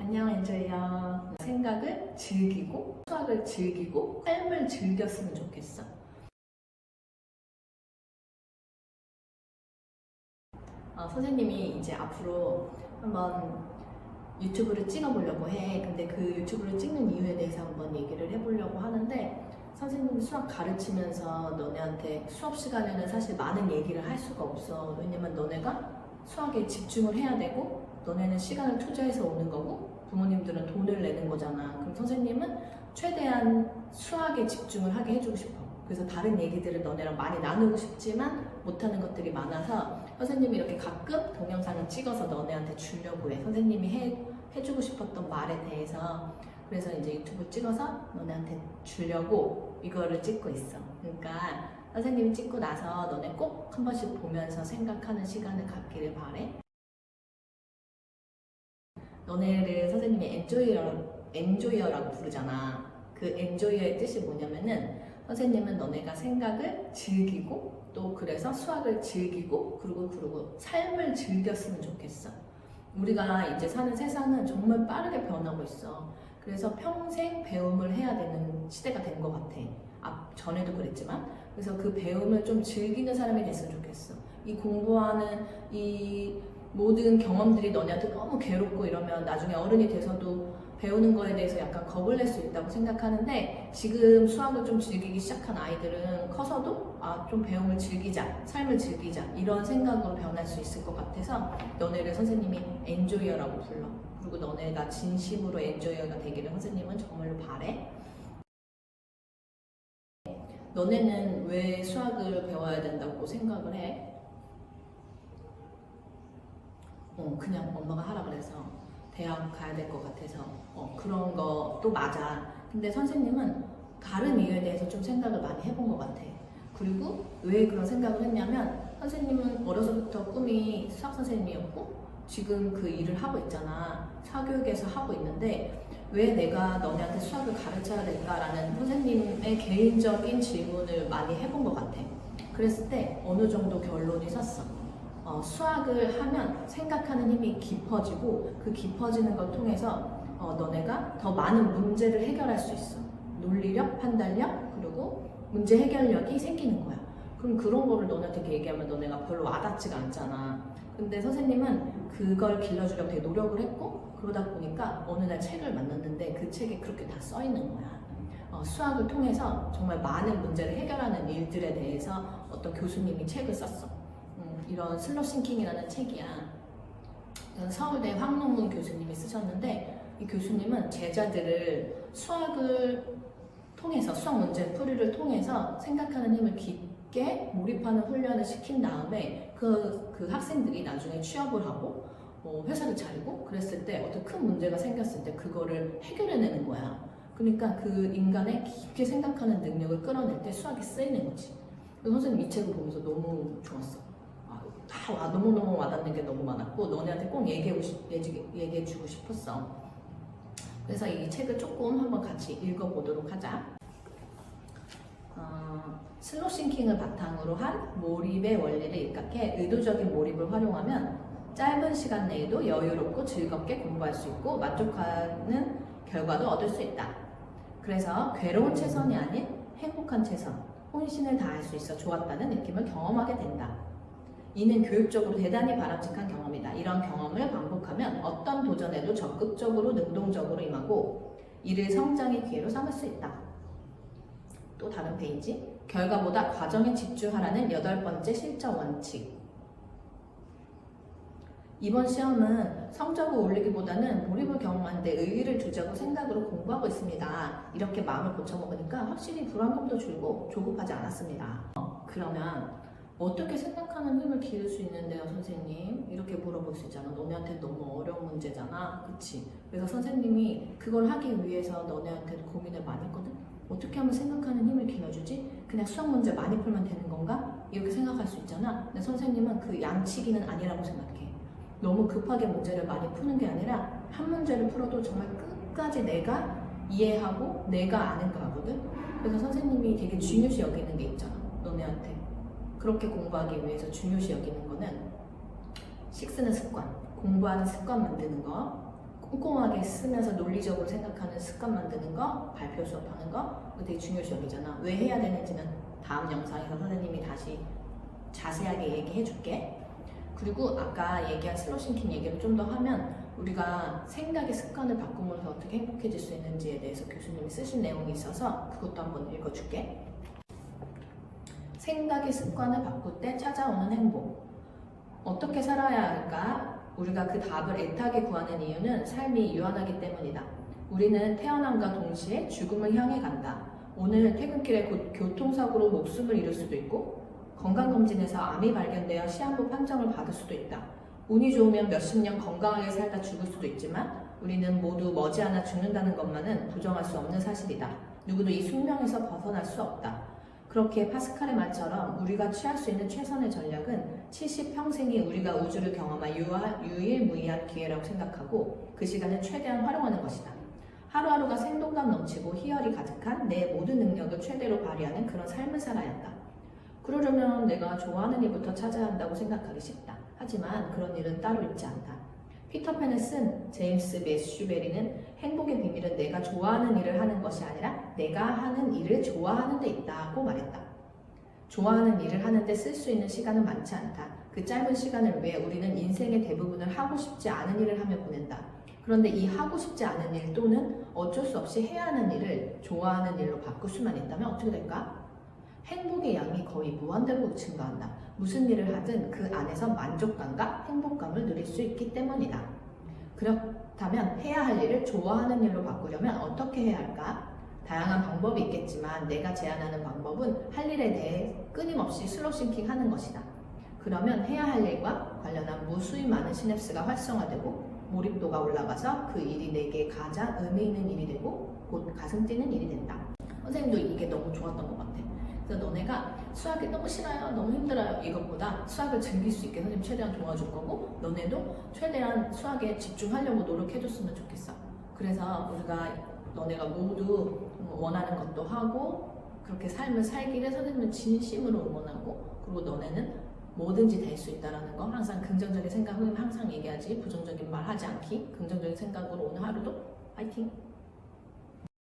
안녕 엔조이야. 생각을 즐기고 수학을 즐기고 삶을 즐겼으면 좋겠어. 선생님이 이제 앞으로 한번 유튜브를 찍어보려고 해. 근데 그 유튜브를 찍는 이유에 대해서 한번 얘기를 해보려고 하는데, 선생님이 수학 가르치면서 너네한테 수업 시간에는 사실 많은 얘기를 할 수가 없어. 왜냐면 너네가 수학에 집중을 해야 되고 너네는 시간을 투자해서 오는 거고 부모님들은 돈을 내는 거잖아. 그럼 선생님은 최대한 수학에 집중을 하게 해주고 싶어. 그래서 다른 얘기들을 너네랑 많이 나누고 싶지만 못하는 것들이 많아서 선생님이 이렇게 가끔 동영상을 찍어서 너네한테 주려고 해. 선생님이 해주고 싶었던 말에 대해서. 그래서 이제 유튜브 찍어서 너네한테 주려고 이거를 찍고 있어. 그러니까 선생님이 찍고 나서 너네 꼭 한 번씩 보면서 생각하는 시간을 갖기를 바래. 너네를 선생님이 엔조이어라고 부르잖아. 그 엔조이어의 뜻이 뭐냐면은, 선생님은 너네가 생각을 즐기고 또 그래서 수학을 즐기고 그리고 삶을 즐겼으면 좋겠어. 우리가 이제 사는 세상은 정말 빠르게 변하고 있어. 그래서 평생 배움을 해야 되는 시대가 된 것 같아. 전에도 그랬지만. 그래서 그 배움을 좀 즐기는 사람이 됐으면 좋겠어. 이 공부하는 이 모든 경험들이 너네한테 너무 괴롭고 이러면 나중에 어른이 돼서도 배우는 거에 대해서 약간 겁을 낼 수 있다고 생각하는데, 지금 수학을 좀 즐기기 시작한 아이들은 커서도 좀 배움을 즐기자, 삶을 즐기자 이런 생각으로 변할 수 있을 것 같아서 너네를 선생님이 엔조이어라고 불러. 그리고 너네가 진심으로 엔조이어가 되기를 선생님은 정말로 바래. 너네는 왜 수학을 배워야 된다고 생각을 해? 그냥 엄마가 하라 그래서 대학 가야 될 것 같아서 그런 것도 맞아. 근데 선생님은 다른 이유에 대해서 좀 생각을 많이 해본 것 같아. 그리고 왜 그런 생각을 했냐면, 선생님은 어려서부터 꿈이 수학 선생님이었고 지금 그 일을 하고 있잖아. 사교육에서 하고 있는데 왜 내가 너네한테 수학을 가르쳐야 될까라는 선생님의 개인적인 질문을 많이 해본 것 같아. 그랬을 때 어느 정도 결론이 섰어. 수학을 하면 생각하는 힘이 깊어지고 그 깊어지는 걸 통해서 너네가 더 많은 문제를 해결할 수 있어. 논리력, 판단력, 그리고 문제 해결력이 생기는 거야. 그럼 그런 거를 너네한테 얘기하면 너네가 별로 와닿지가 않잖아. 근데 선생님은 그걸 길러주려고 되게 노력을 했고, 그러다 보니까 어느 날 책을 만났는데 그 책에 그렇게 다 써 있는 거야. 수학을 통해서 정말 많은 문제를 해결하는 일들에 대해서 어떤 교수님이 책을 썼어. 이런 슬로싱킹이라는 책이야. 서울대 황농문 교수님이 쓰셨는데, 이 교수님은 제자들을 수학을 통해서, 수학 문제 풀이를 통해서 생각하는 힘을 깊게 몰입하는 훈련을 시킨 다음에 그 학생들이 나중에 취업을 하고 회사를 차리고 그랬을 때 어떤 큰 문제가 생겼을 때 그거를 해결해내는 거야. 그러니까 그 인간의 깊게 생각하는 능력을 끌어낼 때 수학이 쓰이는 거지. 선생님 이 책을 보면서 너무 좋았어. 너무너무 와닿는 게 너무 많았고 너네한테 꼭 얘기해주고 싶었어. 그래서 이 책을 조금 한번 같이 읽어보도록 하자. 슬로싱킹을 바탕으로 한 몰입의 원리를 입각해 의도적인 몰입을 활용하면 짧은 시간 내에도 여유롭고 즐겁게 공부할 수 있고 만족하는 결과도 얻을 수 있다. 그래서 괴로운 최선이 아닌 행복한 최선, 혼신을 다할 수 있어 좋았다는 느낌을 경험하게 된다. 이는 교육적으로 대단히 바람직한 경험이다. 이런 경험을 반복하면 어떤 도전에도 적극적으로 능동적으로 임하고 이를 성장의 기회로 삼을 수 있다. 또 다른 페이지. 결과보다 과정에 집중하라는 8번째 실전 원칙. 이번 시험은 성적을 올리기보다는 몰입을 경험한 데 의의를 두자고 생각으로 공부하고 있습니다. 이렇게 마음을 고쳐먹으니까 확실히 불안감도 줄고 조급하지 않았습니다. 그러면 어떻게 생각하는 힘을 기를 수 있는데요, 선생님? 이렇게 물어볼 수 있잖아. 너네한테 너무 어려운 문제잖아. 그치? 그래서 선생님이 그걸 하기 위해서 너네한테 고민을 많이 했거든? 어떻게 하면 생각하는 힘을 길러주지? 그냥 수학 문제 많이 풀면 되는 건가? 이렇게 생각할 수 있잖아. 근데 선생님은 그 양치기는 아니라고 생각해. 너무 급하게 문제를 많이 푸는 게 아니라 한 문제를 풀어도 정말 끝까지 내가 이해하고 내가 아는 거거든? 그래서 선생님이 되게 중요시 여기는 게 있잖아. 너네한테. 그렇게 공부하기 위해서 중요시 여기는 거는 식 쓰는 습관, 공부하는 습관 만드는 거, 꼼꼼하게 쓰면서 논리적으로 생각하는 습관 만드는 거, 발표 수업하는 거, 그거 되게 중요시 여기잖아. 왜 해야 되는지는 다음 영상에서 선생님이 다시 자세하게 얘기해 줄게. 그리고 아까 얘기한 슬로우 싱킹 얘기를 좀 더 하면 우리가 생각의 습관을 바꾸면서 어떻게 행복해질 수 있는지에 대해서 교수님이 쓰신 내용이 있어서 그것도 한번 읽어줄게. 생각의 습관을 바꿀 때 찾아오는 행복. 어떻게 살아야 할까? 우리가 그 답을 애타게 구하는 이유는 삶이 유한하기 때문이다. 우리는 태어남과 동시에 죽음을 향해 간다. 오늘 퇴근길에 곧 교통사고로 목숨을 잃을 수도 있고 건강검진에서 암이 발견되어 시한부 판정을 받을 수도 있다. 운이 좋으면 몇십 년 건강하게 살다 죽을 수도 있지만 우리는 모두 머지않아 죽는다는 것만은 부정할 수 없는 사실이다. 누구도 이 숙명에서 벗어날 수 없다. 그렇게 파스칼의 말처럼 우리가 취할 수 있는 최선의 전략은 70평생이 우리가 우주를 경험할 유일무이한 기회라고 생각하고 그 시간을 최대한 활용하는 것이다. 하루하루가 생동감 넘치고 희열이 가득한 내 모든 능력을 최대로 발휘하는 그런 삶을 살아야 한다. 그러려면 내가 좋아하는 일부터 찾아야 한다고 생각하기 쉽다. 하지만 그런 일은 따로 있지 않다. 피터팬을 쓴 제임스 매슈베리는 행복의 비밀은 내가 좋아하는 일을 하는 것이 아니라 내가 하는 일을 좋아하는 데 있다고 말했다. 좋아하는 일을 하는데 쓸 수 있는 시간은 많지 않다. 그 짧은 시간을 위해 우리는 인생의 대부분을 하고 싶지 않은 일을 하며 보낸다. 그런데 이 하고 싶지 않은 일 또는 어쩔 수 없이 해야 하는 일을 좋아하는 일로 바꿀 수만 있다면 어떻게 될까? 행복의 양이 거의 무한대로 증가한다. 무슨 일을 하든 그 안에서 만족감과 행복감을 누릴 수 있기 때문이다. 그렇다면 해야 할 일을 좋아하는 일로 바꾸려면 어떻게 해야 할까? 다양한 방법이 있겠지만 내가 제안하는 방법은 할 일에 대해 끊임없이 슬로우 싱킹 하는 것이다. 그러면 해야 할 일과 관련한 무수히 많은 시냅스가 활성화되고 몰입도가 올라가서 그 일이 내게 가장 의미 있는 일이 되고 곧 가슴 뛰는 일이 된다. 선생님도 이게 너무 좋았던 것 같아. 그래서 너네가 수학이 너무 싫어요, 너무 힘들어요 이것보다 수학을 즐길 수 있게 선생님 최대한 도와줄 거고 너네도 최대한 수학에 집중하려고 노력해줬으면 좋겠어. 그래서 우리가 너네가 모두 원하는 것도 하고 그렇게 삶을 살기를 선생님은 진심으로 응원하고 그리고 너네는 뭐든지 될 수 있다는 거 항상 긍정적인 생각을 항상 얘기하지 부정적인 말 하지 않기 긍정적인 생각으로 오늘 하루도 파이팅!